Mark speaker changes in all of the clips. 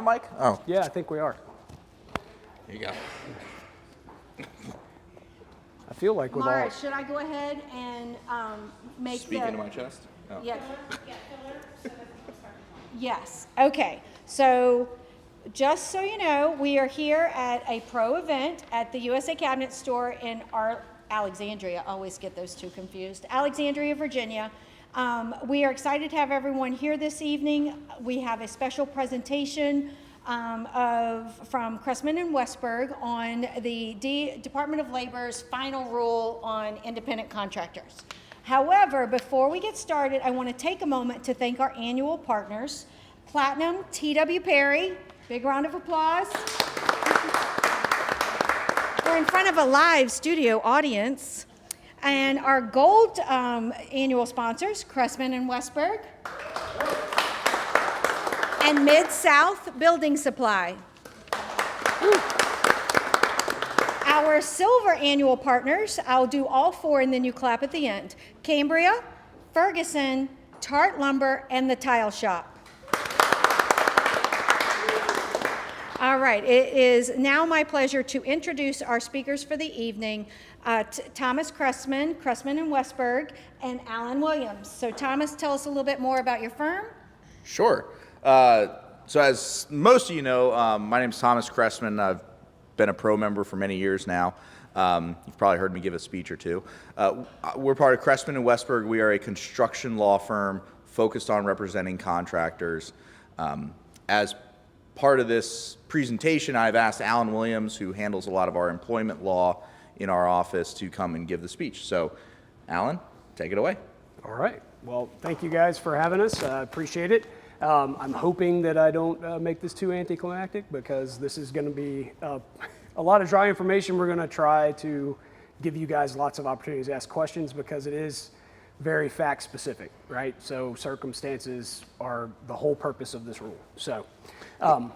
Speaker 1: mic? Oh.
Speaker 2: Yeah, I think we are.
Speaker 1: Here you go.
Speaker 2: I feel like with
Speaker 3: Mara,
Speaker 2: all...
Speaker 3: should I go ahead and make
Speaker 1: Speak into my chest? Oh.
Speaker 3: Yes. Yes. Okay. So just so you know, we are here at a pro event at the USA Cabinet Store in Alexandria. I always get those two confused. Alexandria, Virginia. We are excited to have everyone here this evening. We have a special presentation from Croessmann and Westberg on the Department of Labor's final rule on independent contractors. However, before we get started, I want to take a moment to thank our annual partners, Platinum, T.W. Perry, big round of applause. We're in front of a live studio audience. And our gold annual sponsors, Croessmann and Westberg, and Mid-South Building Supply. Our silver annual partners, I'll do all four and then you clap at the end. Cambria, Ferguson, Tart Lumber, and the Tile Shop. All right, it is now my pleasure to introduce our speakers for the evening, Thomas Croessmann, Croessmann and Westberg, and Alan Williams. So Thomas, tell us a little bit more about your firm.
Speaker 1: Sure. So as most of you know, my name is Thomas Croessmann. I've been a pro member for many years now. You've probably heard me give a speech or two. We're part of Croessmann and Westberg. We are a construction law firm focused on representing contractors. As part of this presentation, I've asked Alan Williams, who handles a lot of our employment law in our office, to come and give the speech. So, Alan, take it away.
Speaker 2: All right. Well, thank you guys for having us. I appreciate it. I'm hoping that I don't make this too anticlimactic, because this is going to be a lot of dry information. We're going to try to give you guys lots of opportunities to ask questions, because it is very fact specific, right? So circumstances are the whole purpose of this rule. So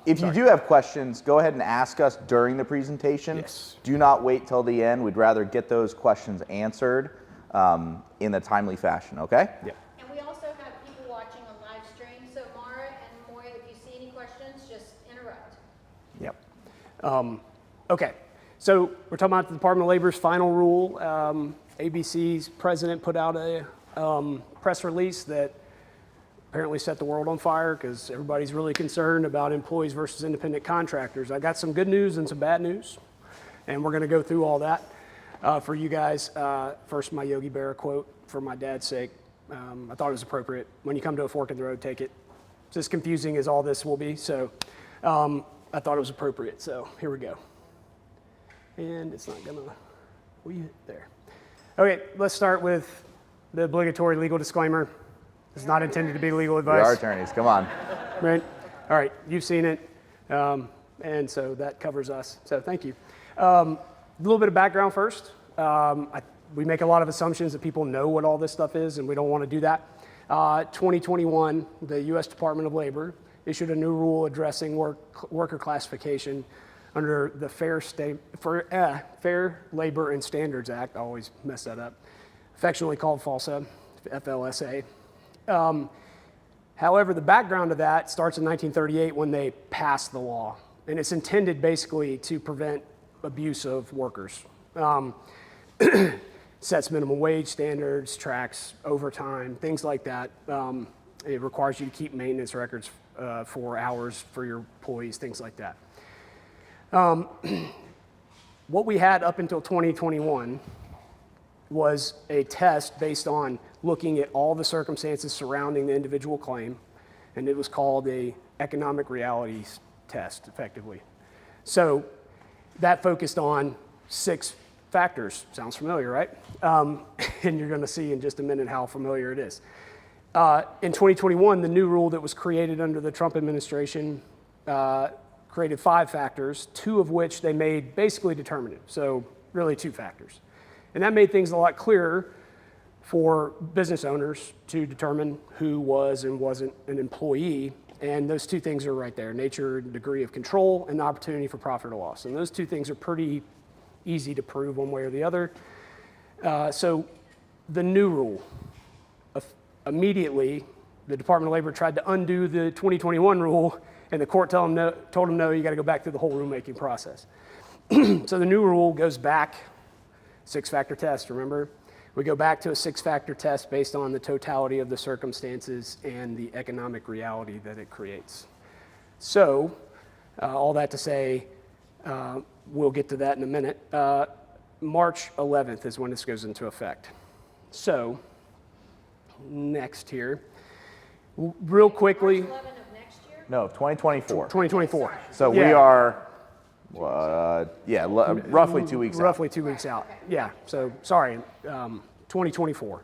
Speaker 1: if you do have questions, go ahead and ask us during the presentation.
Speaker 2: Yes.
Speaker 1: Do not wait till the end. We'd rather get those questions answered in a timely fashion, okay?
Speaker 2: Yeah.
Speaker 3: And we also have people watching on live stream. So Mara and Moya, if you see any questions, just interrupt.
Speaker 2: Yep. Okay. So we're talking about the Department of Labor's final rule. ABC's president put out a press release that apparently set the world on fire, because everybody's really concerned about employees versus independent contractors. I got some good news and some bad news, and we're going to go through all that for you guys. First, my Yogi Berra quote for my dad's sake. I thought it was appropriate. When you come to a fork in the road, take it. It's as confusing as all this will be, so I thought it was appropriate. So here we go. And it's not gonna, will you, there. Okay, let's start with the obligatory legal disclaimer. It's not intended to be legal advice.
Speaker 1: We are attorneys, come on.
Speaker 2: Right? All right, you've seen it, and so that covers us. So thank you. A little bit of background first. We make a lot of assumptions that people know what all this stuff is, and we don't want to do that. 2021, the U.S. Department of Labor issued a new rule addressing worker classification under the Fair Labor and Standards Act. I always mess that up. Affectionately called FALSA, FLSA. However, the background of that starts in 1938 when they passed the law, and it's intended basically to prevent abuse of workers. Sets minimum wage standards, tracks overtime, things like that. It requires you to keep maintenance records for hours for your employees, things like that. What we had up until 2021 was a test based on looking at all the circumstances surrounding the individual claim, and it was called a economic realities test, effectively. So that focused on 6 factors. Sounds familiar, right? And you're going to see in just a minute how familiar it is. In 2021, the new rule that was created under the Trump administration created 5 factors, 2 of which they made basically determinative. So really 2 factors. And that made things a lot clearer for business owners to determine who was and wasn't an employee. And those 2 things are right there: nature and degree of control, and the opportunity for profit or loss. And those 2 things are pretty easy to prove one way or the other. So the new rule, immediately the Department of Labor tried to undo the 2021 rule And the court told him no, you got to go back through the whole rulemaking process. So the new rule goes back, 6-factor test, remember? We go back to a 6-factor test based on the totality of the circumstances and the economic reality that it creates. So, all that to say, we'll get to that in a minute. March 11th is when this goes into effect. So, next here, real quickly.
Speaker 3: March 11th of next year?
Speaker 1: No, 2024.
Speaker 2: 2024.
Speaker 1: So we
Speaker 2: Yeah.
Speaker 1: are, roughly 2 weeks out.
Speaker 2: Roughly 2 weeks out. Yeah, so sorry, 2024.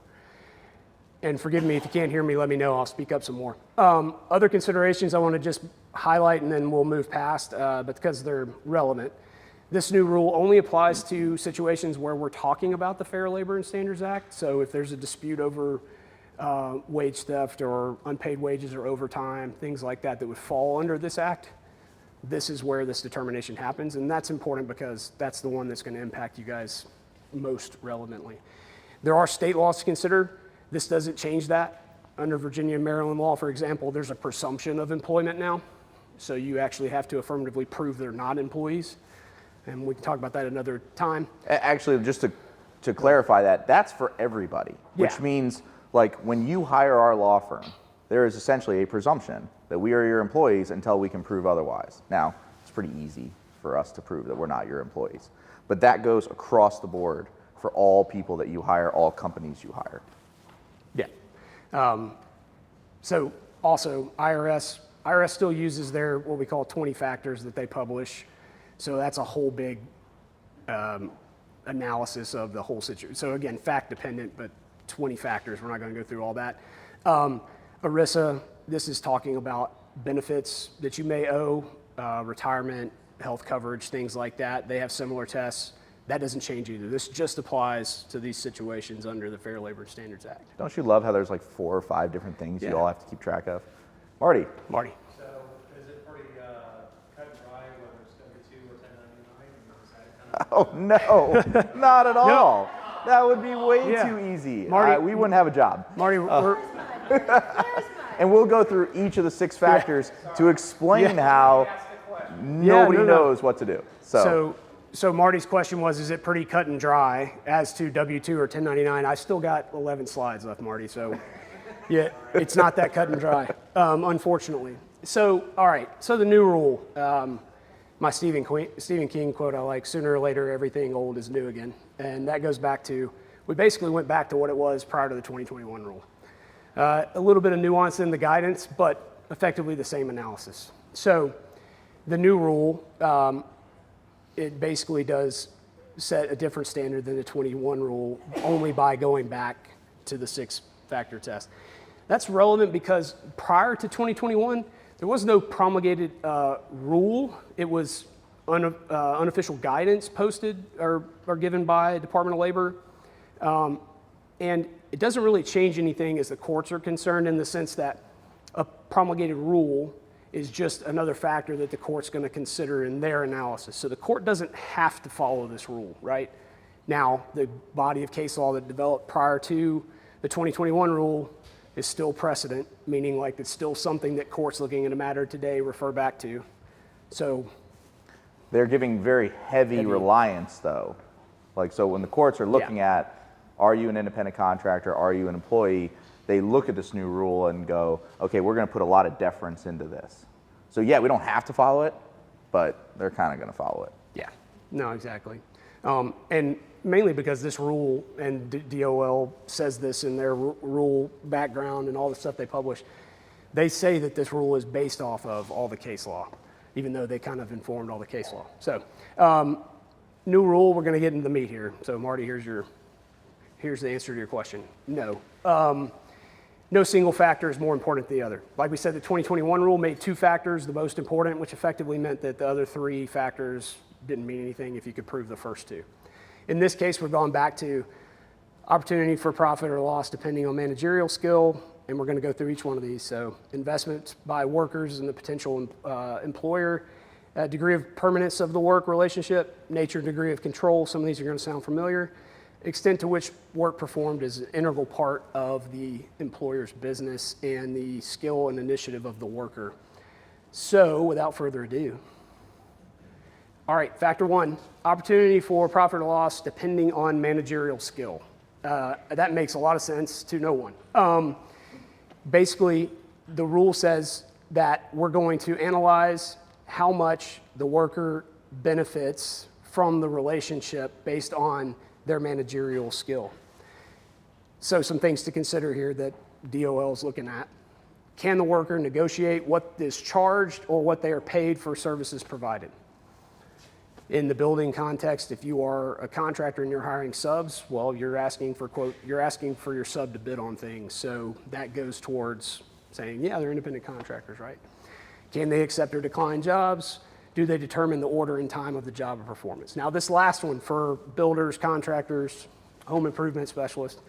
Speaker 2: And forgive me if you can't hear me, let me know, I'll speak up some more. Other considerations I want to just highlight and then we'll move past, but because they're relevant. This new rule only applies to situations where we're talking about the Fair Labor and Standards Act. So if there's a dispute over wage theft or unpaid wages or overtime, things like that that would fall under this act, this is where this determination happens. And that's important because that's the one that's going to impact you guys most relevantly. There are state laws to consider. This doesn't change that. Under Virginia and Maryland law, for example, there's a presumption of employment now. So you actually have to affirmatively prove they're not employees. And we can talk about that another time.
Speaker 1: Actually, just to clarify that, that's for everybody, which
Speaker 2: Yeah.
Speaker 1: means like when you hire our law firm, there is essentially a presumption that we are your employees until we can prove otherwise. Now, it's pretty easy for us to prove that we're not your employees, but that goes across the board for all people that you hire, all companies you hire.
Speaker 2: Yeah. So also IRS still uses their what we call 20 factors that they publish. So that's a whole big analysis of the whole situation. So again, fact dependent, but 20 factors. We're not going to go through all that. ERISA, this is talking about benefits that you may owe, retirement, health coverage, things like that. They have similar tests. That doesn't change either. This just applies to these situations under the Fair Labor Standards Act.
Speaker 1: Don't you love how there's like 4 or 5 different things
Speaker 2: Yeah.
Speaker 1: you all have to keep track of? Marty.
Speaker 2: Marty.
Speaker 4: So is it pretty cut and dry whether it's W-2 or 1099? Or is that kind of
Speaker 1: Oh, no, not at all. That would be way
Speaker 2: Yeah.
Speaker 1: too easy.
Speaker 2: Marty-
Speaker 1: We wouldn't have a job.
Speaker 2: Marty, we're,
Speaker 1: And we'll go through each of the 6 factors to explain how nobody
Speaker 2: no.
Speaker 1: knows what to do.
Speaker 2: So Marty's question was, is it pretty cut and dry as to W-2 or 1099? I still got 11 slides left, Marty, so yeah, it's not that cut and dry, unfortunately. So, all right, so the new rule, my Stephen King quote I like, sooner or later everything old is new again. And that goes back to, we basically went back to what it was prior to the 2021 rule. A little bit of nuance in the guidance, but effectively the same analysis. So the new rule, it basically does set a different standard than the 21 rule only by going back to the 6-factor test. That's relevant because prior to 2021, there was no promulgated rule. It was unofficial guidance posted or given by Department of Labor. And it doesn't really change anything as the courts are concerned in the sense that a promulgated rule is just another factor that the court's going to consider in their analysis. So the court doesn't have to follow this rule, right? Now, the body of case law that developed prior to the 2021 rule is still precedent, meaning like it's still something that courts looking at a matter today refer back to. So
Speaker 1: they're giving very heavy reliance, though. Like, so when the courts are looking at, are you an independent contractor, are you an employee, they look at this new rule and go, okay, we're going to put a lot of deference into this. So yeah, we don't have to follow it, but they're kind of going to follow it.
Speaker 2: yeah, no, exactly. And mainly because this rule, and DOL says this in their rule background and all the stuff they publish, they say that this rule is based off of all the case law, even though they kind of informed all the case law. So new rule, we're going to get into the meat here. So Marty, here's the answer to your question. No. No single factor is more important than the other. Like we said, the 2021 rule made 2 factors the most important, which effectively meant that the other 3 factors didn't mean anything if you could prove the first 2. In this case, we're going back to opportunity for profit or loss depending on managerial skill, and we're going to go through each one of these. So investments by workers and the potential employer, degree of permanence of the work relationship, nature, degree of control. Some of these are going to sound familiar. Extent to which work performed is an integral part of the employer's business and the skill and initiative of the worker. So without further ado, all right, factor one, opportunity for profit or loss depending on managerial skill. That makes a lot of sense to no one. Basically, the rule says that we're going to analyze how much the worker benefits from the relationship based on their managerial skill. So some things to consider here that DOL is looking at. Can the worker negotiate what is charged or what they are paid for services provided? In the building context, if you are a contractor and you're hiring subs, well, you're asking for your sub to bid on things. So that goes towards saying, yeah, they're independent contractors, right? Can they accept or decline jobs? Do they determine the order and time of the job or performance? Now, this last one for builders, contractors, home improvement specialists,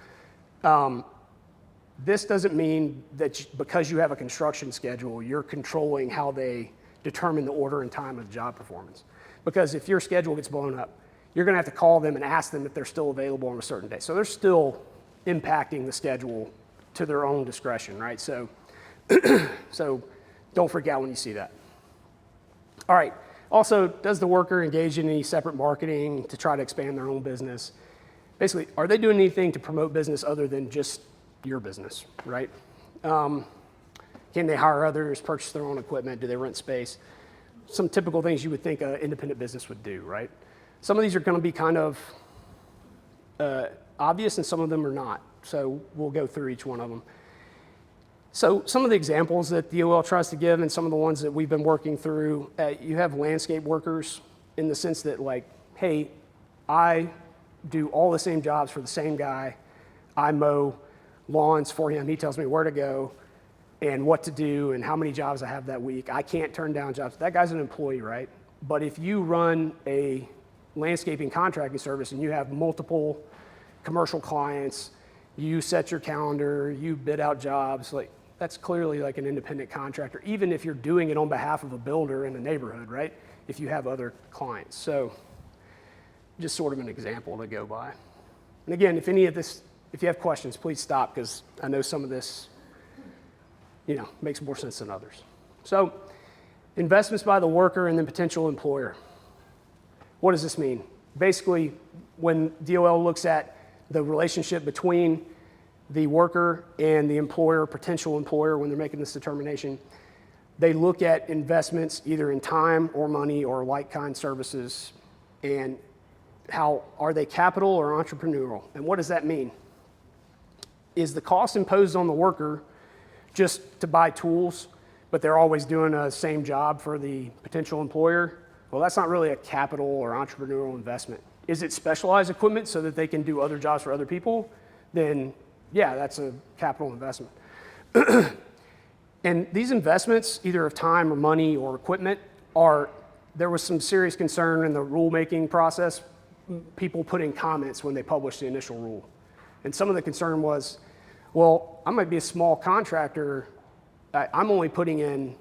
Speaker 2: this doesn't mean that because you have a construction schedule, you're controlling how they determine the order and time of the job performance. Because if your schedule gets blown up, you're going to have to call them and ask them if they're still available on a certain day. So they're still impacting the schedule to their own discretion, right? So, so don't freak out when you see that. All right. Also, does the worker engage in any separate marketing to try to expand their own business? Basically, are they doing anything to promote business other than just your business, right? Can they hire others, purchase their own equipment? Do they rent space? Some typical things you would think an independent business would do, right? Some of these are going to be kind of obvious and some of them are not. So we'll go through each one of them. So some of the examples that the DOL tries to give and some of the ones that we've been working through, you have landscape workers in the sense that like, hey, I do all the same jobs for the same guy. I mow lawns for him. He tells me where to go and what to do and how many jobs I have that week. I can't turn down jobs. That guy's an employee, right? But if you run a landscaping contracting service and you have multiple commercial clients, you set your calendar, you bid out jobs, like that's clearly like an independent contractor, even if you're doing it on behalf of a builder in the neighborhood, right? If you have other clients. So just sort of an example to go by. And again, if any of this, if you have questions, please stop because I know some of this makes more sense than others. So investments by the worker and the potential employer. What does this mean? Basically, when DOL looks at the relationship between the worker and the employer, potential employer, when they're making this determination, they look at investments either in time or money or like-kind services and how are they capital or entrepreneurial? And what does that mean? Is the cost imposed on the worker just to buy tools, but they're always doing the same job for the potential employer? Well, that's not really a capital or entrepreneurial investment. Is it specialized equipment so that they can do other jobs for other people? Then, yeah, that's a capital investment. And these investments, either of time or money or equipment, there was some serious concern in the rulemaking process, people put in comments when they published the initial rule. And some of the concern was, well, I might be a small contractor. I'm only putting in,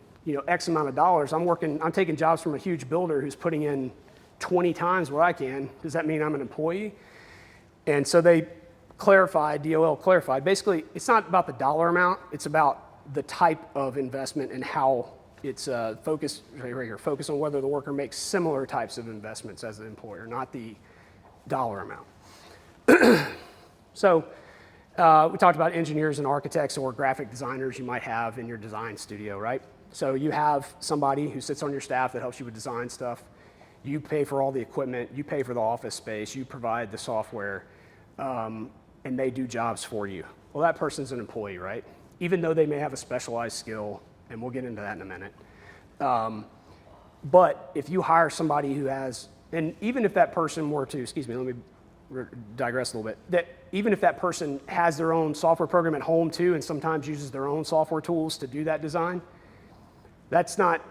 Speaker 2: X amount of dollars. I'm taking jobs from a huge builder who's putting in 20 times what I can. Does that mean I'm an employee? And so they DOL clarified, basically, it's not about the dollar amount, it's about the type of investment and how it's focused, right here, focus on whether the worker makes similar types of investments as the employer, not the dollar amount. So we talked about engineers and architects or graphic designers you might have in your design studio, right? So you have somebody who sits on your staff that helps you with design stuff. You pay for all the equipment, you pay for the office space, you provide the software, and they do jobs for you. Well, that person's an employee, right? Even though they may have a specialized skill, and we'll get into that in a minute. But if you hire somebody who has, and even if that person were to, let me digress a little bit, that even if that person has their own software program at home too, and sometimes uses their own software tools to do that design, that's not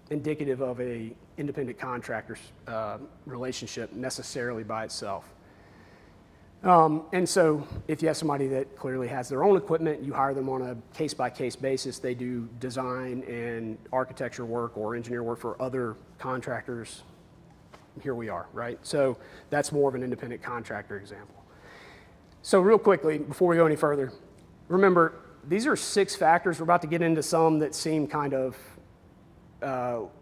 Speaker 2: indicative of a independent contractor's relationship necessarily by itself. And so if you have somebody that clearly has their own equipment, you hire them on a case-by-case basis. They do design and architecture work or engineer work for other contractors. Here we are, right? So that's more of an independent contractor example. So real quickly, before we go any further, remember, are 6 factors. We're about to get into some that seem kind of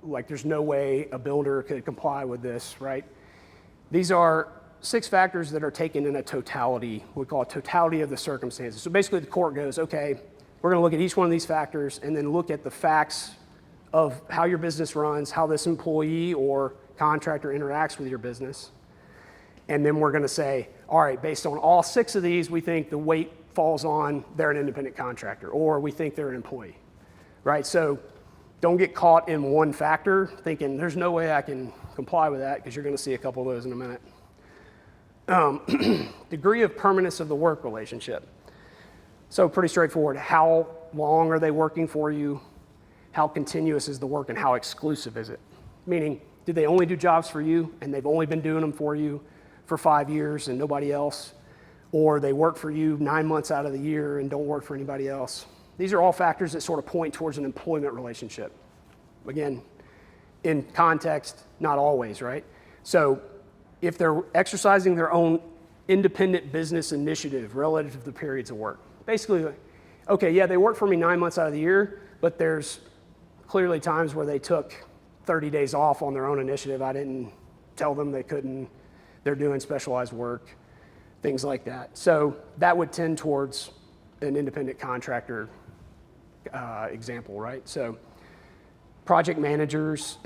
Speaker 2: like there's no way a builder could comply with this, right? These are 6 factors that are taken in a totality, we call it totality of the circumstances. So basically the court goes, okay, we're gonna look at each one of these factors and then look at the facts of how your business runs, how this employee or contractor interacts with your business. And then we're gonna say, all right, based on all 6 of these, we think the weight falls on they're an independent contractor, or we think they're an employee, right? So don't get caught in one factor thinking there's no way I can comply with that, because you're gonna see a couple of those in a minute. Degree of permanence of the work relationship. So pretty straightforward. How long are they working for you? How continuous is the work and how exclusive is it? Meaning, do they only do jobs for you and they've only been doing them for you for 5 years and nobody else? Or they work for you 9 months out of the year and don't work for anybody else? These are all factors that sort of point towards an employment relationship. Again, in context, not always, right? So if they're exercising their own independent business initiative relative to the periods of work, basically, okay, yeah, they work for me 9 months out of the year, but there's clearly times where they took 30 days off on their own initiative. I didn't tell them they couldn't. They're doing specialized work, things like that. So that would tend towards an independent contractor example, right? So project managers,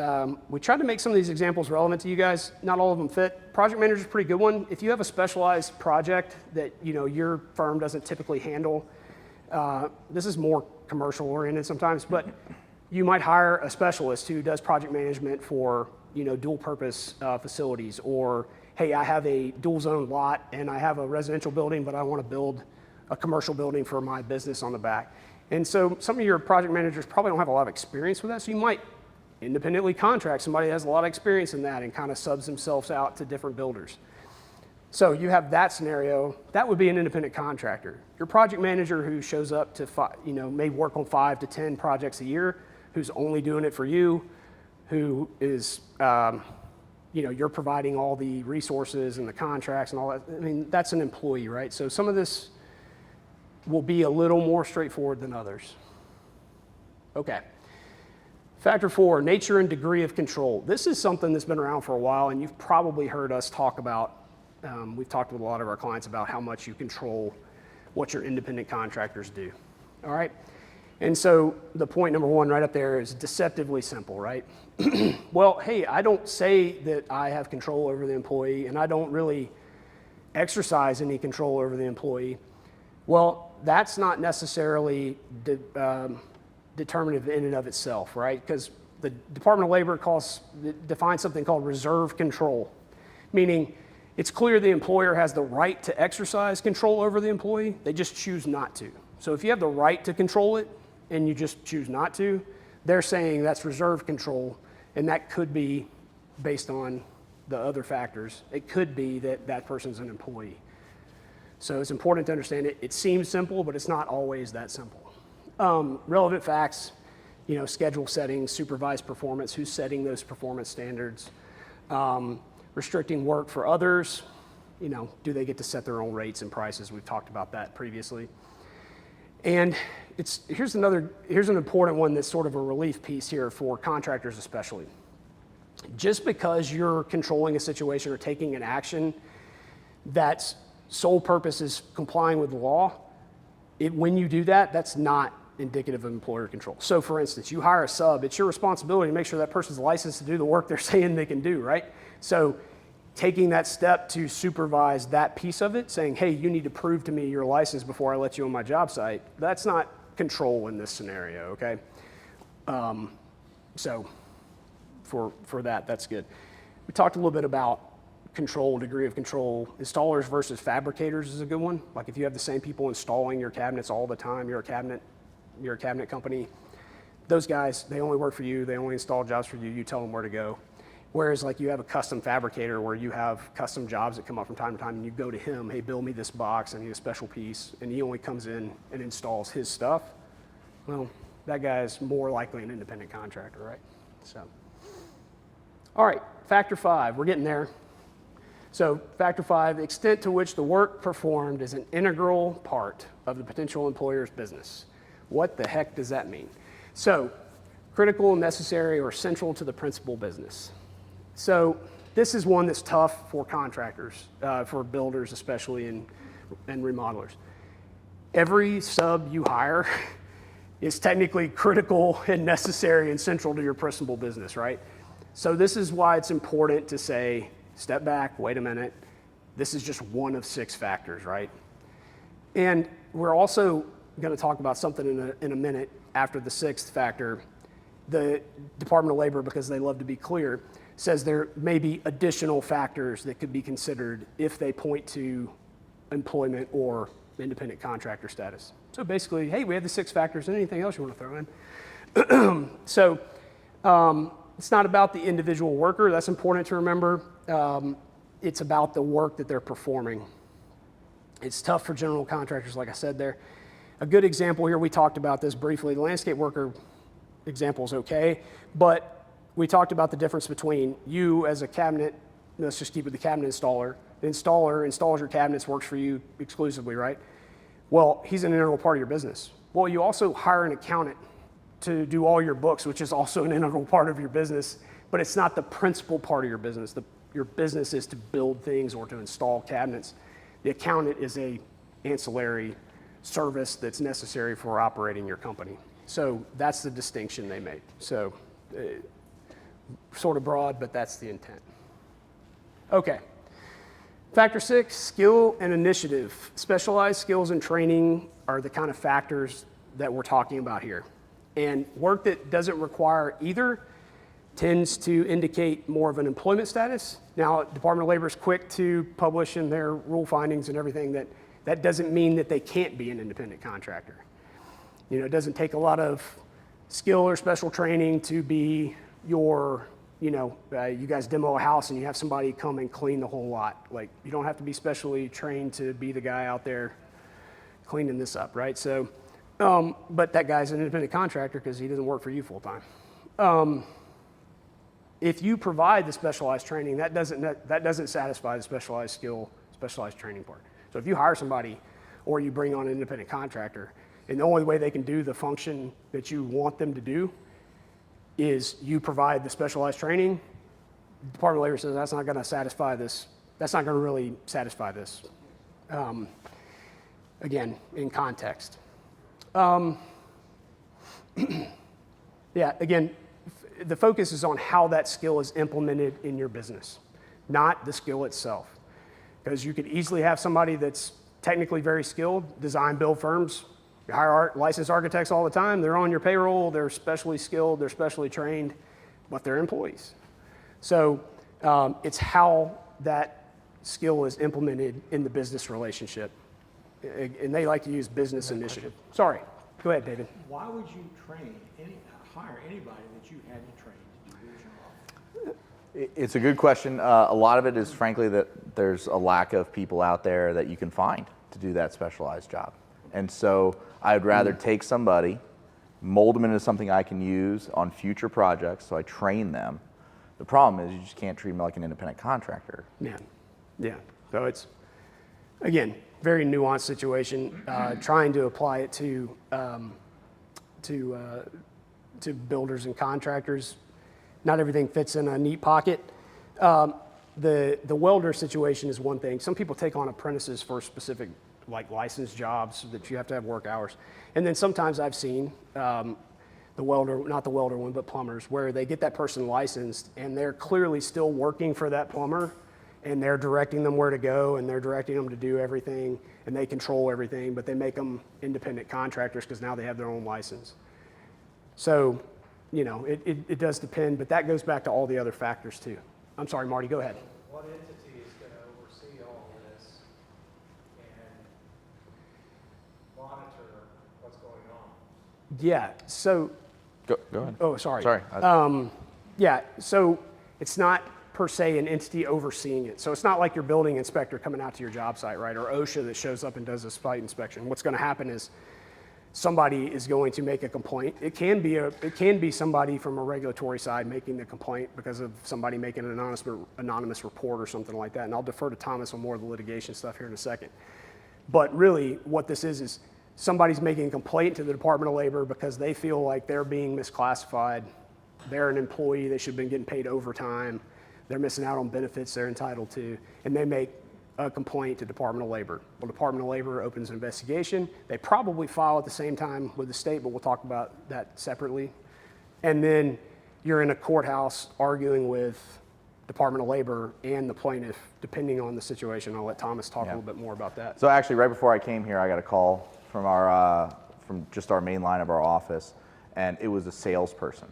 Speaker 2: we tried to make some of these examples relevant to you guys. Not all of them fit. Project manager is a pretty good one. If you have a specialized project that your firm doesn't typically handle, this is more commercial oriented sometimes, but you might hire a specialist who does project management for dual purpose facilities, or hey, I have a dual zone lot and I have a residential building, but I want to build a commercial building for my business on the back. And so some of your project managers probably don't have a lot of experience with that, so you might independently contract somebody that has a lot of experience in that and kind of subs themselves out to different builders. So you have that scenario, that would be an independent contractor. Your project manager who shows up to may work on 5 to 10 projects a year, who's only doing it for you, who is you're providing all the resources and the contracts and all that. I mean, that's an employee, right? So some of this will be a little more straightforward than others. Okay. Factor 4, nature and degree of control. This is something that's been around for a while, and you've probably heard us talk about. We've talked with a lot of our clients about how much you control what your independent contractors do. All right. And so the point number 1 right up there is deceptively simple, right? Well, hey, I don't say that I have control over the employee, and I don't really exercise any control over the employee. Well, that's not necessarily determinative in and of itself, right? Because the Department of Labor defines something called reserve control, meaning it's clear the employer has the right to exercise control over the employee, they just choose not to. So if you have the right to control it and you just choose not to, they're saying that's reserve control, and that could be based on the other factors. It could be that that person's an employee. So it's important to understand it. It seems simple, but it's not always that simple. Relevant facts, schedule settings, supervised performance, who's setting those performance standards, restricting work for others, do they get to set their own rates and prices? We've talked about that previously. And here's an important one that's sort of a relief piece here for contractors especially. Just because you're controlling a situation or taking an action that's sole purpose is complying with the law, when you do that, that's not indicative of employer control. So for instance, you hire a sub, it's your responsibility to make sure that person's licensed to do the work they're saying they can do, right? So taking that step to supervise that piece of it, saying, hey, you need to prove to me you're licensed before I let you on my job site, that's not control in this scenario, okay? So for that, that's good. We talked a little bit about control, degree of control. Installers versus fabricators is a good one. Like if you have the same people installing your cabinets all the time, you're a cabinet company, those guys, they only work for you, they only install jobs for you, you tell them where to go. Whereas like you have a custom fabricator where you have custom jobs that come up from time to time and you go to him, hey, build me this box, I need a special piece, and he only comes in and installs his stuff. Well, that guy is more likely an independent contractor, right? So, all right, factor 5, we're getting there. So factor 5, the extent to which the work performed is an integral part of the potential employer's business. What the heck does that mean? So, critical, necessary, or central to the principal business. So, this is one that's tough for contractors, for builders especially, and remodelers. Every sub you hire is technically critical and necessary and central to your principal business, right? So this is why it's important to say, step back, wait a minute. This is just one of 6 factors, right? And we're also going to talk about something in a minute after the 6th factor. The Department of Labor, because they love to be clear, says there may be additional factors that could be considered if they point to employment or independent contractor status. So basically, hey, we have the 6 factors, and anything else you want to throw in. So it's not about the individual worker. That's important to remember. It's about the work that they're performing. It's tough for general contractors, like I said there. A good example here, we talked about this briefly. The landscape worker example is okay, but we talked about the difference between you as a cabinet, let's just keep with the cabinet installer. The installer installs your cabinets, works for you exclusively, right? Well, he's an integral part of your business. Well, you also hire an accountant to do all your books, which is also an integral part of your business, but it's not the principal part of your business. Your business is to build things or to install cabinets. The accountant is a ancillary service that's necessary for operating your company. So that's the distinction they make. So sort of broad, but that's the intent. Okay. Factor 6, skill and initiative. Specialized skills and training are the kind of factors that we're talking about here. And work that doesn't require either tends to indicate more of an employment status. Now, Department of Labor is quick to publish in their rule findings and everything that doesn't mean that they can't be an independent contractor. You know, it doesn't take a lot of skill or special training to be your, you guys demo a house and you have somebody come and clean the whole lot. Like, you don't have to be specially trained to be the guy out there cleaning this up, right? So, but that guy's an independent contractor because he doesn't work for you full time. If you provide the specialized training, that doesn't satisfy the specialized skill, specialized training part. So if you hire somebody or you bring on an independent contractor, and the only way they can do the function that you want them to do is you provide the specialized training, the Department of Labor says that's not going to satisfy this. That's not going to really satisfy this. Again, in context. Yeah, again, the focus is on how that skill is implemented in your business, not the skill itself. Because you could easily have somebody that's technically very skilled, design build firms. You hire licensed architects all the time. They're on your payroll. They're specially skilled. They're specially trained, but they're employees. So it's how that skill is implemented in the business relationship. And they like to use business initiative. Sorry. Go ahead, David.
Speaker 5: Why would you hire anybody that you hadn't trained to do your job?
Speaker 1: It's a good question. A lot of it is, frankly, that there's a lack of people out there that you can find to do that specialized job. And so I'd rather take somebody, mold them into something I can use on future projects, so I train them. The problem is you just can't treat them like an independent contractor.
Speaker 2: Yeah. So it's, again, very nuanced situation. Trying to apply it to builders and contractors. Not everything fits in a neat pocket. The welder situation is one thing. Some people take on apprentices for specific, like, licensed jobs that you have to have work hours. And then sometimes I've seen the welder, not the welder one, but plumbers, where they get that person licensed and they're clearly still working for that plumber, and they're directing them where to go, and they're directing them to do everything, and they control everything, but they make them independent contractors because now they have their own license. So, it does depend, but that goes back to all the other factors too. I'm sorry, Marty, go ahead.
Speaker 4: What entity is going to oversee all this and monitor what's going on?
Speaker 2: Yeah, so,
Speaker 1: Go ahead.
Speaker 2: oh, sorry.
Speaker 1: Sorry.
Speaker 2: Yeah, so it's not per se an entity overseeing it. So it's not like your building inspector coming out to your job site, right? Or OSHA that shows up and does a site inspection. What's going to happen is somebody is going to make a complaint. It can be somebody from a regulatory side making the complaint because of somebody making an anonymous report or something like that. And I'll defer to Thomas on more of the litigation stuff here in a second. But really, what this is somebody's making a complaint to the Department of Labor because they feel like they're being misclassified. They're an employee, they should have been getting paid overtime. They're missing out on benefits they're entitled to, and they make a complaint to Department of Labor. Well, Department of Labor opens an investigation. They probably file at the same time with the state, but we'll talk about that separately. And then you're in a courthouse arguing with Department of Labor and the plaintiff, depending on the situation. I'll let Thomas talk a little bit more about that.
Speaker 1: So actually, right before I came here, I got a call from from just our main line of our office, and it was a salesperson,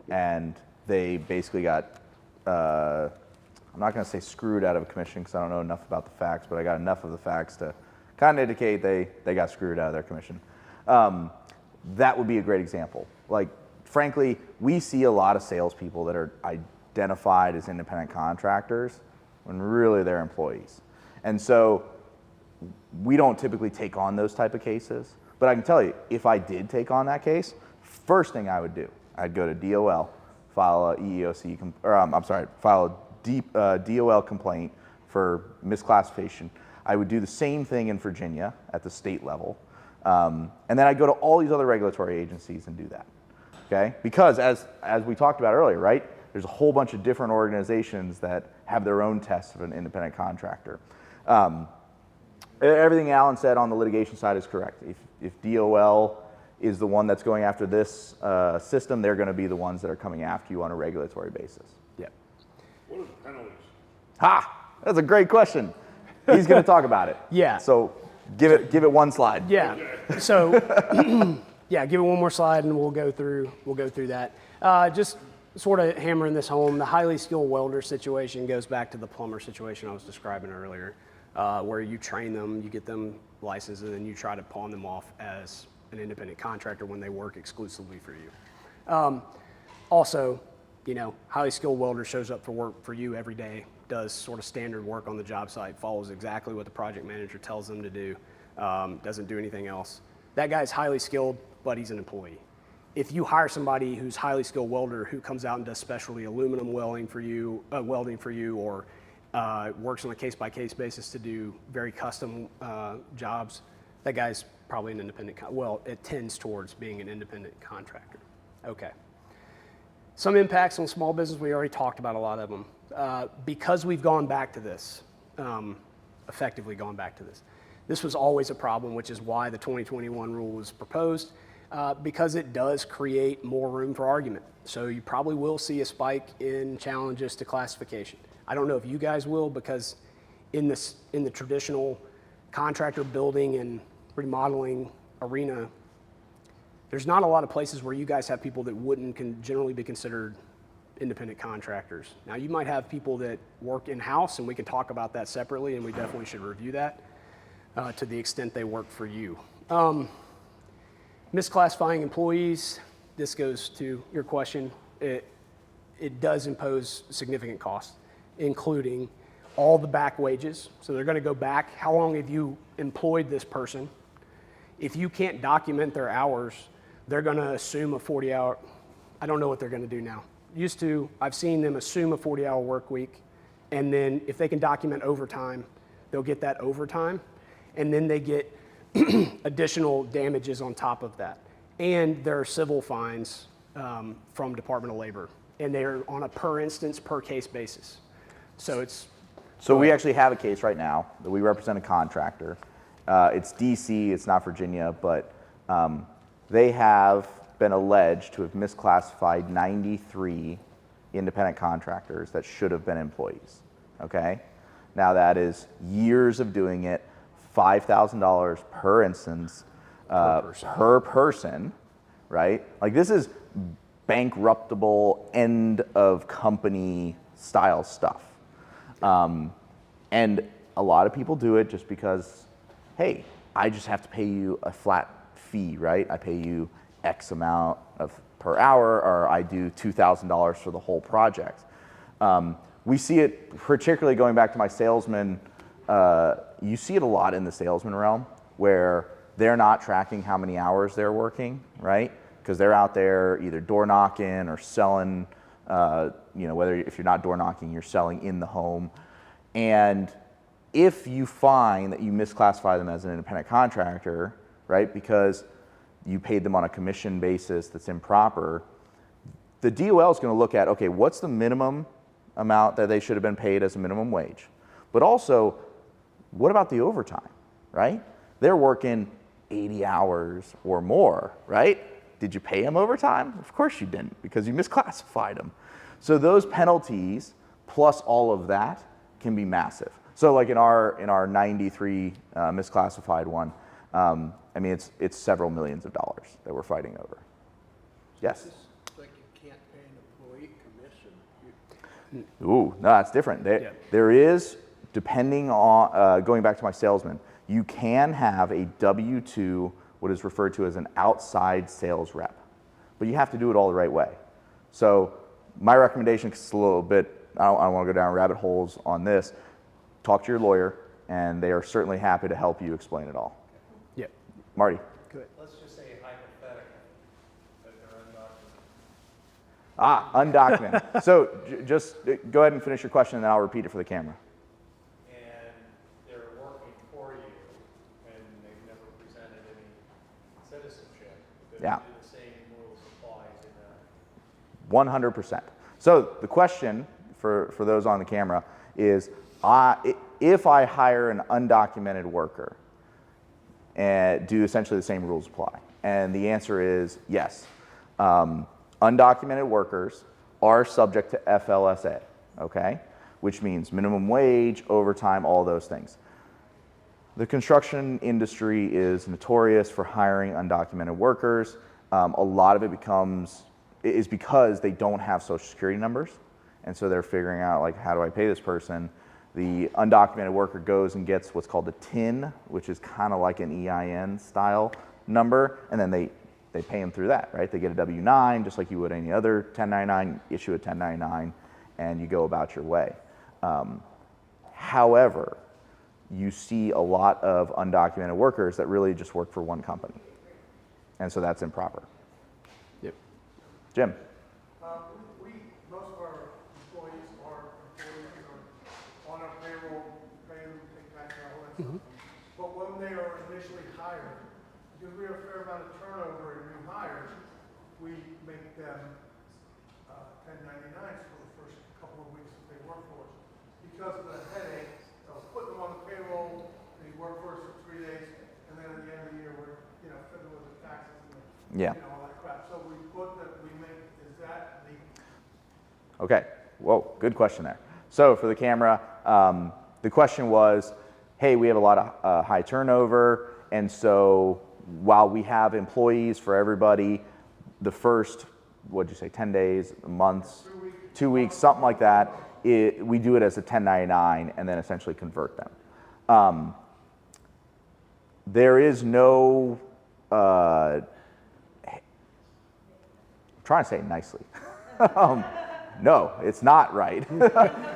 Speaker 1: and they basically got, I'm not going to say screwed out of a commission because I don't know enough about the facts, but I got enough of the facts to kind of indicate they got screwed out of their commission. That would be a great example. Like, frankly, we see a lot of salespeople that are identified as independent contractors when really they're employees. And so we don't typically take on those type of cases, but I can tell you, if I did take on that case, first thing I would do, I'd go to DOL, file a EEOC, file a DOL complaint for misclassification. I would do the same thing in Virginia at the state level. And then I'd go to all these other regulatory agencies and do that, okay? Because as we talked about earlier, right? There's a whole bunch of different organizations that have their own tests of an independent contractor. Everything Alan said on the litigation side is correct. If DOL is the one that's going after this system, they're going to be the ones that are coming after you on a regulatory basis. Yeah.
Speaker 6: What are the penalties?
Speaker 1: Ha! That's a great question. He's going to talk about it.
Speaker 2: Yeah.
Speaker 1: So give it one slide.
Speaker 2: Yeah. So, yeah, give it one more slide and we'll go through that. Just sort of hammering this home, the highly skilled welder situation goes back to the plumber situation I was describing earlier, where you train them, you get them licensed, and then you try to pawn them off as an independent contractor when they work exclusively for you. Also, you know, highly skilled welder shows up for work for you every day, does sort of standard work on the job site, follows exactly what the project manager tells them to do, doesn't do anything else. That guy's highly skilled, but he's an employee. If you hire somebody who's highly skilled welder who comes out and does specialty aluminum welding for you, or works on a case-by-case basis to do very custom jobs, that guy's probably an independent, it tends towards being an independent contractor. Okay. Some impacts on small business, we already talked about a lot of them. Because we've gone back to this, effectively gone back to this. This was always a problem, which is why the 2021 rule was proposed, because it does create more room for argument. So you probably will see a spike in challenges to classification. I don't know if you guys will, because in the traditional contractor building and remodeling arena, there's not a lot of places where you guys have people that wouldn't generally be considered independent contractors. Now, you might have people that work in-house, and we can talk about that separately, and we definitely should review that to the extent they work for you. Misclassifying employees, this goes to your question. It does impose significant costs, including all the back wages. So they're going to go back. How long have you employed this person? If you can't document their hours, they're going to assume a 40-hour. I don't know what they're going to do now. I've seen them assume a 40-hour work week, and then if they can document overtime, they'll get that overtime, and then they get additional damages on top of that. And there are civil fines from Department of Labor, and they're on a per instance, per case basis. So
Speaker 1: we actually have a case right now that we represent a contractor. It's DC, it's not Virginia, but they have been alleged to have misclassified 93 independent contractors that should have been employees, okay? Now that is years of doing it, $5,000 per instance, per person, right? Like, this is bankruptable, end of company style stuff. And a lot of people do it just because, hey, I just have to pay you a flat fee, right? I pay you X amount per hour, or I do $2,000 for the whole project. We see it particularly going back to my salesman. You see it a lot in the salesman realm where they're not tracking how many hours they're working, right? Because they're out there either door knocking or selling, whether if you're not door knocking, you're selling in the home. And if you find that you misclassify them as an independent contractor, right? Because you paid them on a commission basis that's improper. The DOL is going to look at, okay, what's the minimum amount that they should have been paid as a minimum wage? But also, what about the overtime, right? They're working 80 hours or more, right? Did you pay them overtime? Of course you didn't, because you misclassified them. So those penalties plus all of that can be massive. So like in our 93 misclassified one, I mean, it's several millions of dollars that we're fighting over. Yes?
Speaker 5: It's like you can't pay an employee commission.
Speaker 1: Ooh, no, that's different. There is, depending on, going back to my salesman, you can have a W-2, what is referred to as an outside sales rep, but you have to do it all the right way. So my recommendation, because it's a little bit, I don't want to go down rabbit holes on this, talk to your lawyer, and they are certainly happy to help you explain it all.
Speaker 2: Yeah.
Speaker 1: Marty?
Speaker 2: Good.
Speaker 4: Let's just say hypothetical, that they're undocumented.
Speaker 1: Undocumented. So just go ahead and finish your question, and then I'll repeat it for the camera.
Speaker 4: And they're working for you, and they've never presented any citizenship.
Speaker 1: Yeah.
Speaker 4: Do the same rules apply to that?
Speaker 1: 100%. So the question for those on the camera is, if I hire an undocumented worker, do essentially the same rules apply? And the answer is yes. Undocumented workers are subject to FLSA, okay? Which means minimum wage, overtime, all those things. The construction industry is notorious for hiring undocumented workers. A lot of it is because they don't have social security numbers. And so they're figuring out, like, how do I pay this person? The undocumented worker goes and gets what's called a TIN, which is kind of like an EIN style number, and then they pay them through that, right? They get a W-9, just like you would any other 1099, issue a 1099, and you go about your way. However, you see a lot of undocumented workers that really just work for one company, and so that's improper.
Speaker 2: Yep.
Speaker 1: Jim?
Speaker 7: Most of our employees are employees on our payroll, pay them, take tax, all that stuff. But when they are initially hired, because we have a fair amount of turnover in new hires, we make them 1099s for the first couple of weeks that they work for us. Because of the headache of putting them on the payroll, they work for us for 3 days, and then at the end of the year, we're, fiddling with the taxes and all that crap. So we put that, is that legal?
Speaker 1: Okay, whoa, good question there. So for the camera, the question was, hey, we have a lot of high turnover, and so while we have employees for everybody, the first, what'd you say, 10 days, months, 2 weeks, something like that, we do it as a 1099 and then essentially convert them. There is no, I'm trying to say it nicely. No, it's not right.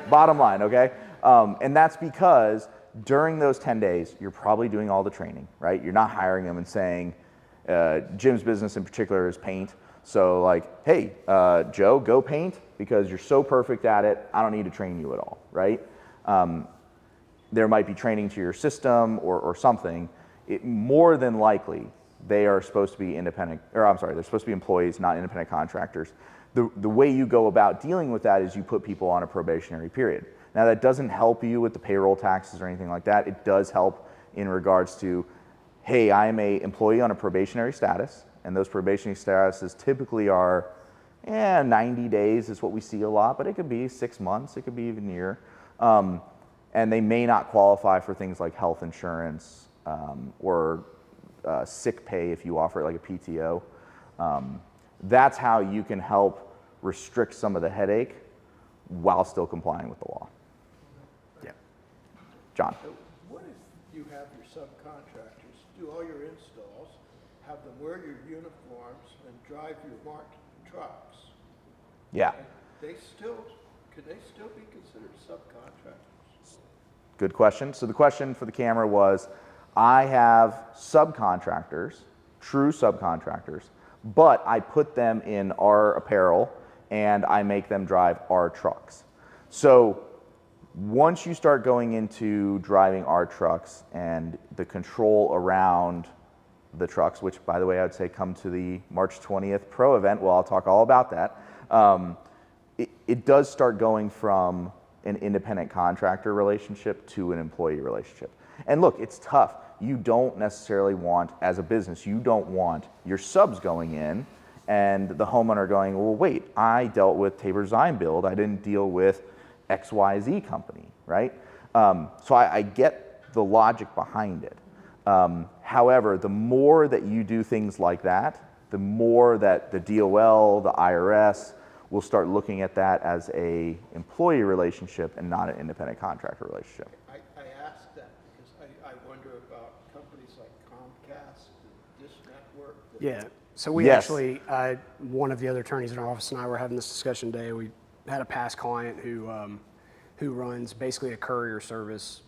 Speaker 1: Bottom line, okay? And that's because during those 10 days, you're probably doing all the training, right? You're not hiring them and saying, Jim's business in particular is paint. So like, hey, Joe, go paint because you're so perfect at it, I don't need to train you at all, right? There might be training to your system or something. More than likely, they are supposed to be they're supposed to be employees, not independent contractors. The way you go about dealing with that is you put people on a probationary period. Now that doesn't help you with the payroll taxes or anything like that. It does help in regards to, hey, I am an employee on a probationary status, and those probationary statuses typically are 90 days is what we see a lot, but it could be 6 months, it could be even a year. And they may not qualify for things like health insurance or sick pay if you offer it like a PTO. That's how you can help restrict some of the headache while still complying with the law. Yeah. John?
Speaker 5: What if you have your subcontractors do all your installs, have them wear your uniforms, and drive your marked trucks?
Speaker 1: Yeah.
Speaker 5: Could they still be considered subcontractors?
Speaker 1: Good question. So the question for the camera was, I have subcontractors, true subcontractors, but I put them in our apparel and I make them drive our trucks. So once you start going into driving our trucks and the control around the trucks, which by the way, I would say come to the March 20th Pro event. Well, I'll talk all about that. It does start going from an independent contractor relationship to an employee relationship. And look, it's tough. You don't necessarily want, as a business, you don't want your subs going in and the homeowner going, well, wait, I dealt with Tabor Design Build. I didn't deal with XYZ company, right? So I get the logic behind it. However, the more that you do things like that, the more that the DOL, the IRS will start looking at that as a employee relationship and not an independent contractor relationship.
Speaker 5: I ask that because I wonder about companies like Comcast, Dish Network.
Speaker 2: Yeah. So we
Speaker 1: Yes.
Speaker 2: actually, one of the other attorneys in our office and I were having this discussion today. We had a past client who runs basically a courier service,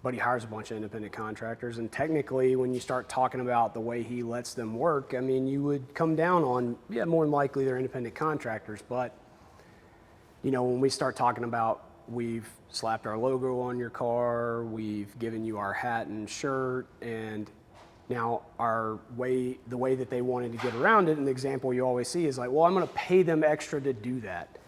Speaker 2: but he hires a bunch of independent contractors. And technically, when you start talking about the way he lets them work, I mean, you would come down on, yeah, more than likely they're independent contractors. But, you know, when we start talking about we've slapped our logo on your car, we've given you our hat and shirt, and now the way that they wanted to get around it, and the example you always see is like, well, I'm going to pay them extra to do that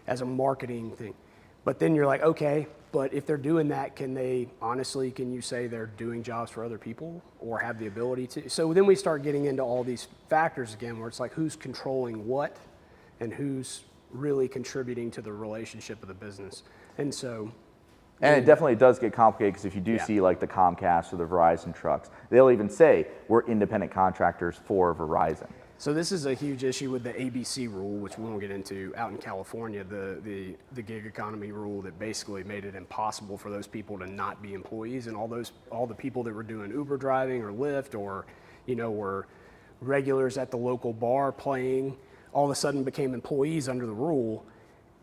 Speaker 2: as a marketing thing. But then you're like, okay, but if they're doing that, can you say they're doing jobs for other people or have the ability to? So then we start getting into all these factors again, where it's like who's controlling what and who's really contributing to the relationship of the business. And so,
Speaker 1: And it definitely does get complicated because if you do
Speaker 2: Yeah.
Speaker 1: see like the Comcast or the Verizon trucks, they'll even say we're independent contractors for Verizon.
Speaker 2: so this is a huge issue with the ABC rule, which we won't get into out in California, the gig economy rule that basically made it impossible for those people to not be employees, and all the people that were doing Uber driving or Lyft or, you know, were regulars at the local bar playing, all of a sudden became employees under the rule.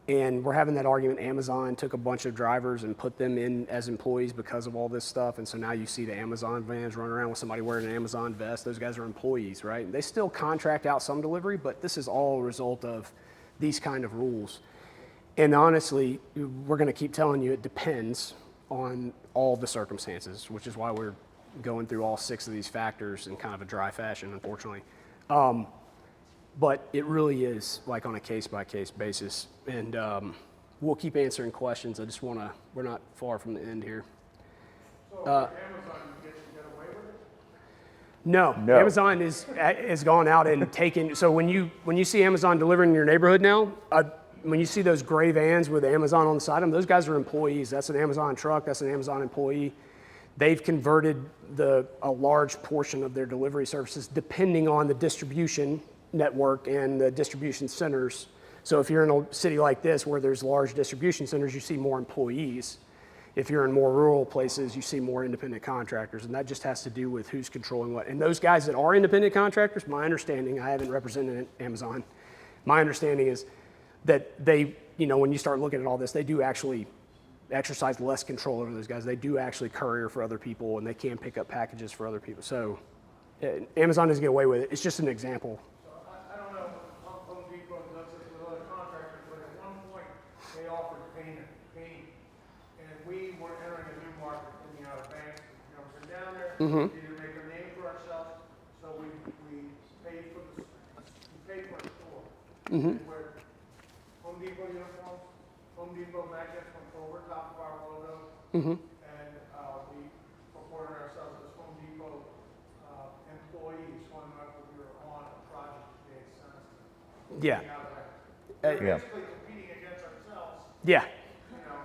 Speaker 2: And we're having that argument. Amazon took a bunch of drivers and put them in as employees because of all this stuff. And so now you see the Amazon vans running around with somebody wearing an Amazon vest. Those guys are employees, right? They still contract out some delivery, but this is all a result of these kind of rules. And honestly, we're going to keep telling you it depends on all the circumstances, which is why we're going through all 6 of these factors in kind of a dry fashion, unfortunately. But it really is like on a case-by-case basis. And we'll keep answering questions. I just want to, we're not far from the end here.
Speaker 7: So Amazon, you get away with it?
Speaker 2: No,
Speaker 1: No.
Speaker 2: Amazon has gone out and taken, so when you see Amazon delivering in your neighborhood now, when you see those gray vans with Amazon on the side of them, those guys are employees. That's an Amazon truck, that's an Amazon employee. They've converted a large portion of their delivery services depending on the distribution network and the distribution centers. So if you're in a city like this where there's large distribution centers, you see more employees. If you're in more rural places, you see more independent contractors, and that just has to do with who's controlling what. And those guys that are independent contractors, my understanding, I haven't represented Amazon, my understanding is that they, you know, when you start looking at all this, they do actually exercise less control over those guys. They do actually courier for other people, and they can pick up packages for other people. So Amazon doesn't get away with it. It's just an example.
Speaker 7: I don't know, Home Depot does this with other contractors, but at one point, they offered paint. And we were entering a new market in the Outer Banks. You know, we're down there, either make a name for ourselves, so we paid for the store. Where Home Depot uniforms, Home Depot magnets went over top of our logo. And we reported ourselves as Home Depot employees whenever we were on a project-based sense.
Speaker 2: Yeah.
Speaker 1: Yeah.
Speaker 7: Basically competing against ourselves,
Speaker 2: Yeah.
Speaker 7: you know,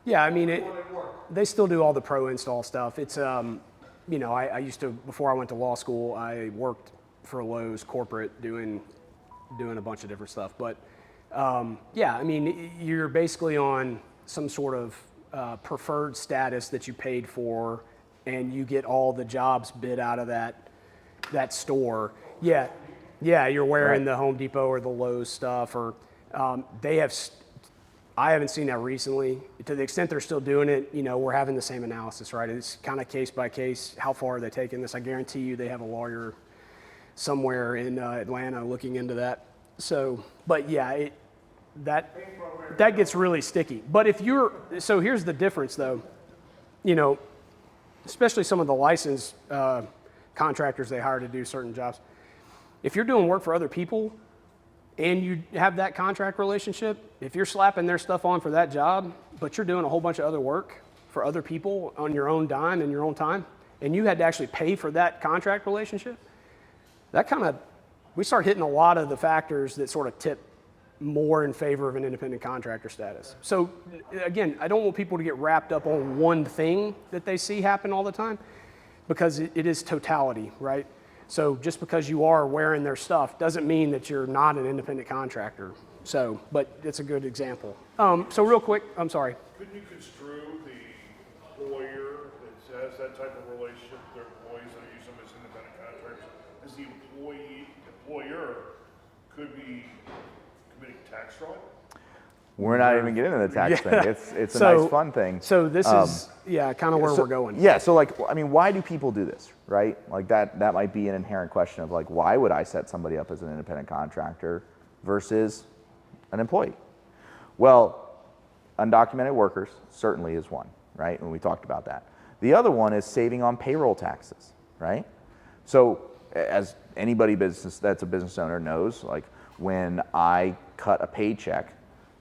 Speaker 2: Yeah, I mean,
Speaker 7: when it worked.
Speaker 2: they still do all the pro install stuff. It's, you know, I used to, before I went to law school, I worked for Lowe's corporate doing a bunch of different stuff. But yeah, I mean, you're basically on some sort of preferred status that you paid for, and you get all the jobs bid out of that store. Yeah, you're wearing the Home Depot or the Lowe's stuff, or they have. I haven't seen that recently. To the extent they're still doing it, you know, we're having the same analysis, right? It's kind of case by case. How far are they taking this? I guarantee you they have a lawyer somewhere in Atlanta looking into that. So, but yeah, that gets really sticky. But if you're, so here's the difference though, you know, especially some of the licensed contractors they hire to do certain jobs. If you're doing work for other people and you have that contract relationship, if you're slapping their stuff on for that job, but you're doing a whole bunch of other work for other people on your own dime and your own time, and you had to actually pay for that contract relationship, we start hitting a lot of the factors that sort of tip more in favor of an independent contractor status. So again, I don't want people to get wrapped up on one thing that they see happen all the time, because it is totality, right? So just because you are wearing their stuff doesn't mean that you're not an independent contractor. So, but it's a good example. So real quick, I'm sorry.
Speaker 6: Couldn't you construe the employer that has that type of relationship with their employees that use them as independent contractors, as the employer could be committing tax fraud?
Speaker 1: We're not even getting into the tax
Speaker 2: Yeah.
Speaker 1: thing. It's a
Speaker 2: So-
Speaker 1: nice fun thing.
Speaker 2: So this is, kind of where we're going.
Speaker 1: Yeah, so like, I mean, why do people do this, right? Like that might be an inherent question of like, why would I set somebody up as an independent contractor versus an employee? Well, undocumented workers certainly is one, right? And we talked about that. The other one is saving on payroll taxes, right? So as anybody that's a business owner knows, like when I cut a paycheck,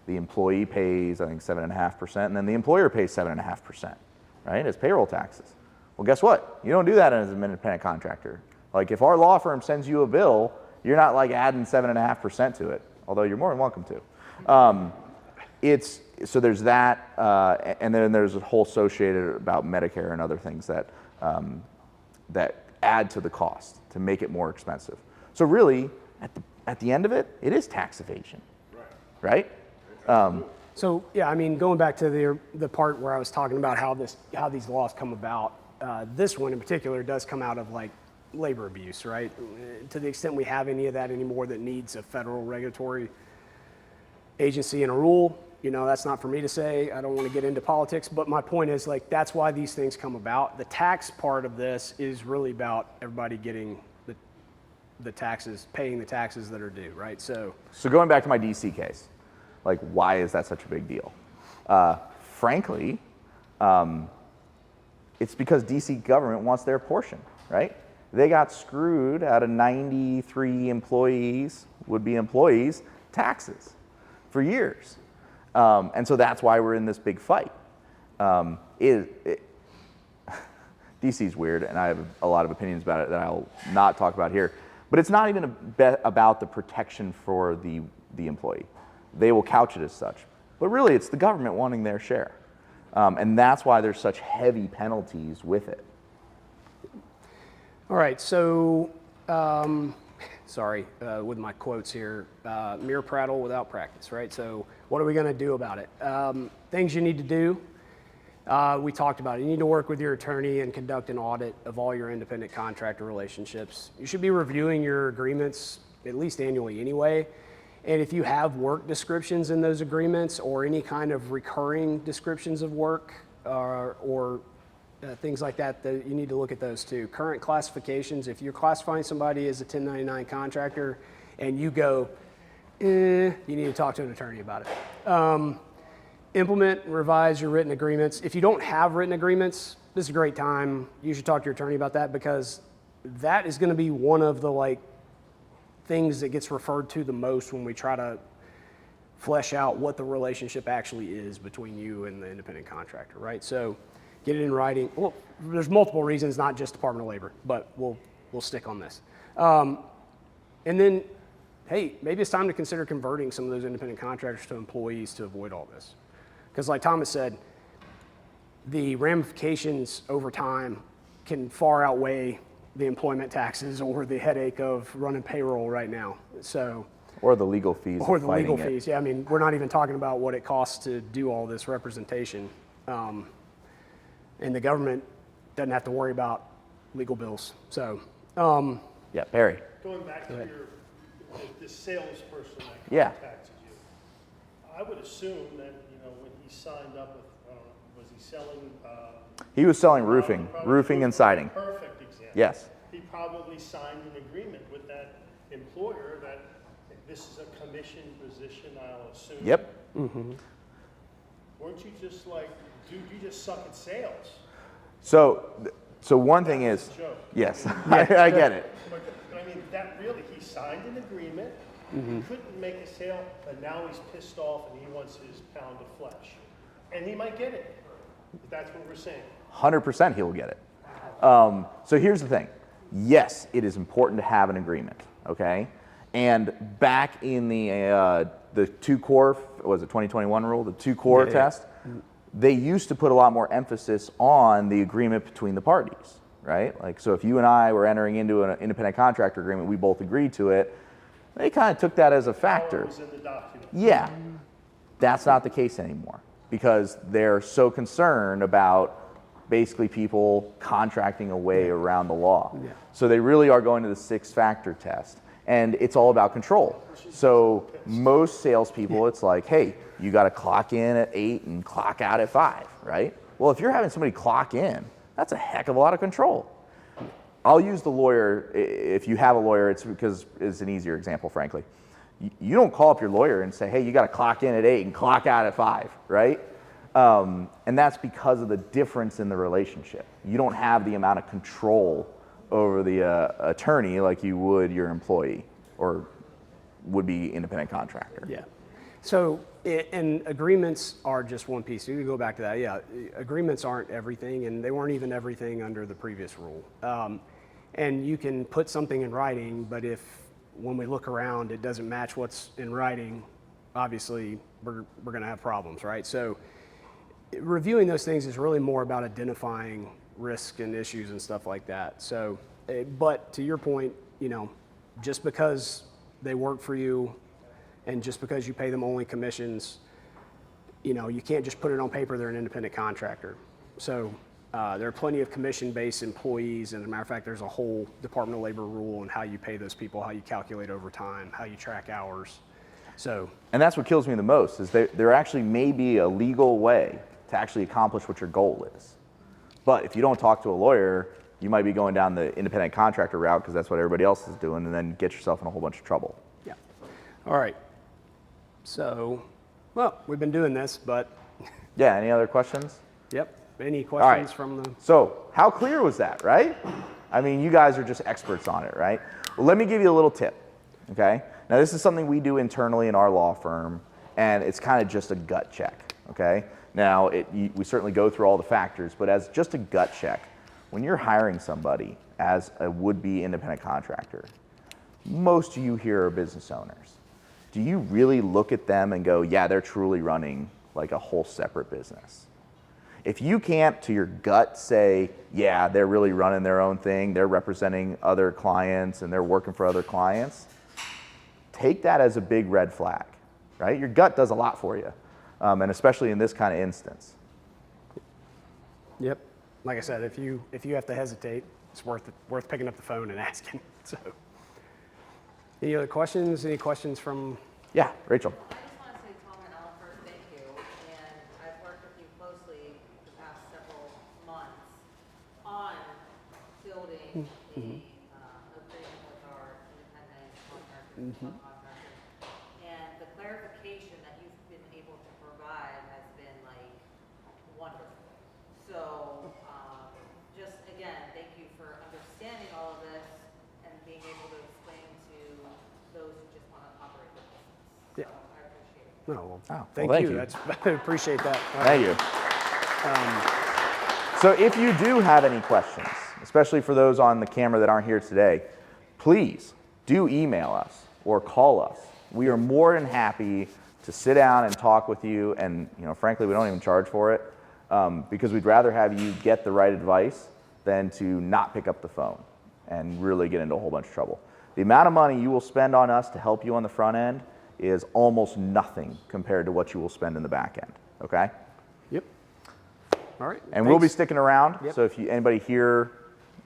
Speaker 1: the employee pays, I think, 7.5%, and then the employer pays 7.5%, right, as payroll taxes. Well, guess what? You don't do that as an independent contractor. Like, if our law firm sends you a bill, you're not like adding 7.5% to it, although you're more than welcome to. So there's that, and then there's a whole associated about Medicare and other things that that add to the cost to make it more expensive. So really, at the end of it, it is tax evasion, right?
Speaker 2: So yeah, I mean, going back to the part where I was talking about how these laws come about, this one in particular does come out of like labor abuse, right? To the extent we have any of that anymore that needs a federal regulatory agency and a rule, that's not for me to say. I don't want to get into politics, but my point is like that's why these things come about. The tax part of this is really about everybody getting the taxes, paying the taxes that are due, right? So
Speaker 1: going back to my DC case. Like, why is that such a big deal? Frankly, it's because DC government wants their portion, right? They got screwed out of 93 employees, would-be employees, taxes for years. And so that's why we're in this big fight. DC's weird, and I have a lot of opinions about it that I'll not talk about here. But it's not even about the protection for the employee. They will couch it as such. But really, it's the government wanting their share. And that's why there's such heavy penalties with it.
Speaker 2: all right, so with my quotes here, mere prattle without practice, right? So what are we going to do about it? Things you need to do. We talked about it. You need to work with your attorney and conduct an audit of all your independent contractor relationships. You should be reviewing your agreements at least annually anyway. And if you have work descriptions in those agreements or any kind of recurring descriptions of work or things like that, you need to look at those too. Current classifications, if you're classifying somebody as a 1099 contractor and you go, you need to talk to an attorney about it. Implement and revise your written agreements. If you don't have written agreements, this is a great time. You should talk to your attorney about that because that is going to be one of the things that gets referred to the most when we try to flesh out what the relationship actually is between you and the independent contractor, right? So get it in writing. Well, there's multiple reasons, not just Department of Labor, but we'll stick on this. And then, hey, maybe it's time to consider converting some of those independent contractors to employees to avoid all this. Because like Thomas said, the ramifications over time can far outweigh the employment taxes or the headache of running payroll right now. So,
Speaker 1: Or the legal fees.
Speaker 2: or
Speaker 1: of
Speaker 2: the
Speaker 1: fighting
Speaker 2: legal
Speaker 1: it.
Speaker 2: fees. Yeah, I mean, we're not even talking about what it costs to do all this representation. And the government doesn't have to worry about legal bills. So,
Speaker 1: Yeah, Barry.
Speaker 7: Going back to the salesperson that
Speaker 1: Yeah.
Speaker 7: contacted you, I would assume that, when he signed up with, was he selling?
Speaker 1: He was selling roofing,
Speaker 7: probably
Speaker 1: roofing and siding.
Speaker 7: Perfect example.
Speaker 1: Yes.
Speaker 7: He probably signed an agreement with that employer that this is a commission position, I'll assume.
Speaker 1: Yep.
Speaker 7: Weren't you just like, dude, you just suck at sales?
Speaker 1: So So one thing is, yes, I get it.
Speaker 4: But I mean, that really, he signed an agreement, he couldn't make a sale, but now he's pissed off and he wants his pound of flesh. And he might get it. That's what we're saying.
Speaker 1: 100% he'll get it. So here's the thing. Yes, it is important to have an agreement, okay? And back in the two core, was it 2021 rule, the two core test, they used to put a lot more emphasis on the agreement between the parties, right? Like, so if you and I were entering into an independent contractor agreement, we both agreed to it, they kind of took that as a factor.
Speaker 4: It was in the document.
Speaker 1: Yeah, that's not the case anymore because they're so concerned about basically people contracting away around the law.
Speaker 2: Yeah.
Speaker 1: So they really are going to the 6-factor test, and it's all about control. So most salespeople, it's like, hey, you got to clock in at 8 and clock out at 5, right? Well, if you're having somebody clock in, that's a heck of a lot of control. I'll use the lawyer. If you have a lawyer, it's because it's an easier example, frankly. You don't call up your lawyer and say, hey, you got to clock in at 8 and clock out at 5, right? And that's because of the difference in the relationship. You don't have the amount of control over the attorney like you would your employee or would-be independent contractor.
Speaker 2: Yeah. So, and agreements are just one piece. You can go back to that. Yeah, agreements aren't everything, and they weren't even everything under the previous rule. And you can put something in writing, but if when we look around it doesn't match what's in writing, obviously we're going to have problems, right? So, reviewing those things is really more about identifying risk and issues and stuff like that. So, but to your point, you know, just because they work for you and just because you pay them only commissions, you know, you can't just put it on paper they're an independent contractor. So there are plenty of commission-based employees, and as a matter of fact, there's a whole Department of Labor rule on how you pay those people, how you calculate overtime, how you track hours. So,
Speaker 1: and that's what kills me the most is there actually may be a legal way to actually accomplish what your goal is. But if you don't talk to a lawyer, you might be going down the independent contractor route because that's what everybody else is doing, and then get yourself in a whole bunch of trouble.
Speaker 2: yeah. All right. So, well, we've been doing this, but
Speaker 1: Yeah, any other questions?
Speaker 2: yep. Any questions from the?
Speaker 1: So how clear was that, right? I mean, you guys are just experts on it, right? Well, let me give you a little tip, okay? Now, this is something we do internally in our law firm, and it's kind of just a gut check, okay? Now, we certainly go through all the factors, but as just a gut check, when you're hiring somebody as a would-be independent contractor, most of you here are business owners. Do you really look at them and go, yeah, they're truly running like a whole separate business? If you can't, to your gut, say, yeah, they're really running their own thing, they're representing other clients and they're working for other clients, take that as a big red flag, right? Your gut does a lot for you, and especially in this kind of instance.
Speaker 2: Yep. Like I said, if you have to hesitate, it's worth picking up the phone and asking. So, any other questions? Any questions from?
Speaker 1: Yeah, Rachel.
Speaker 8: I just want to say, Tom and Oliver, thank you. And I've worked with you closely the past several months on building a agreement with our independent contractors, subcontractors. And the clarification that you've been able to provide has been like wonderful. So just again, thank you for understanding all of this and being able to explain to those who just want to operate the business.
Speaker 2: Yeah.
Speaker 8: So I appreciate it.
Speaker 2: No. Well,
Speaker 1: Oh,
Speaker 2: thank
Speaker 1: well,
Speaker 2: you.
Speaker 1: thank you.
Speaker 2: That's I appreciate that.
Speaker 1: Thank you. So if you do have any questions, especially for those on the camera that aren't here today, please do email us or call us. We are more than happy to sit down and talk with you, and frankly, we don't even charge for it because we'd rather have you get the right advice than to not pick up the phone and really get into a whole bunch of trouble. The amount of money you will spend on us to help you on the front end is almost nothing compared to what you will spend in the back end, okay?
Speaker 2: Yep. All right.
Speaker 1: And we'll be
Speaker 2: thanks.
Speaker 1: sticking around,
Speaker 2: Yep.
Speaker 1: so if anybody here,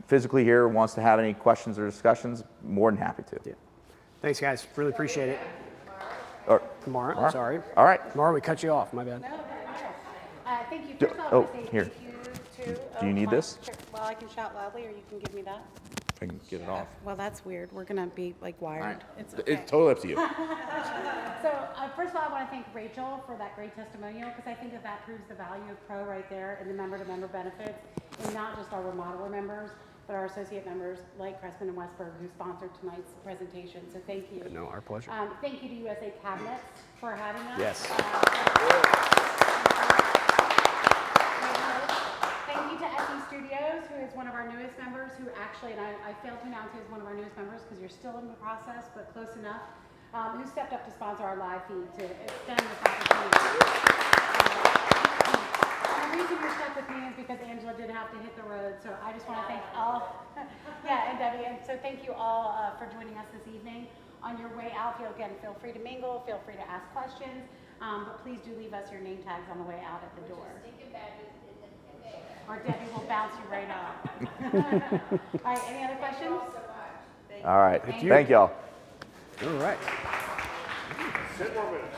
Speaker 1: physically here, wants to have any questions or discussions, more than happy to.
Speaker 2: Yeah. Thanks, guys. Really appreciate it.
Speaker 1: Or,
Speaker 2: Tomorrow. Sorry.
Speaker 1: all right.
Speaker 2: Tomorrow we cut you off. My bad.
Speaker 9: Thank you.
Speaker 1: Do-
Speaker 9: First of all, I
Speaker 1: oh,
Speaker 9: want to say
Speaker 1: here.
Speaker 9: thank you to.
Speaker 1: Do you need
Speaker 9: my-
Speaker 1: this?
Speaker 9: Well, I can shout loudly, or you can give me that.
Speaker 1: If I can get it off.
Speaker 9: Well, that's weird. We're gonna be like wired.
Speaker 1: All right.
Speaker 9: It's okay.
Speaker 1: It's totally up to you.
Speaker 9: So first of all, I want to thank Rachel for that great testimonial because I think that proves the value of Pro right there and the member-to-member benefits, and not just our remodeler members, but our associate members like Croessmann and Westberg who sponsored tonight's presentation. So thank you.
Speaker 2: No, our pleasure.
Speaker 9: Thank you to USA Cabinets for having us.
Speaker 2: Yes.
Speaker 9: Thank you to SE Studios, who is one of our newest members, who actually, and I failed to announce he is one of our newest members because you're still in the process, but close enough, who stepped up to sponsor our live feed to extend this opportunity. And the reason you're stuck with me is because Angela did have to hit the road, so I just want to thank all, and Debbie, and so thank you all for joining us this evening. On your way out, feel free to mingle, feel free to ask questions, but please do leave us your name tags on the way out at the door. Or Debbie will bounce you right off. All right, any other questions?
Speaker 1: All right.
Speaker 2: Thank you.
Speaker 1: Thank y'all.
Speaker 2: All right.
Speaker 6: 10 more minutes.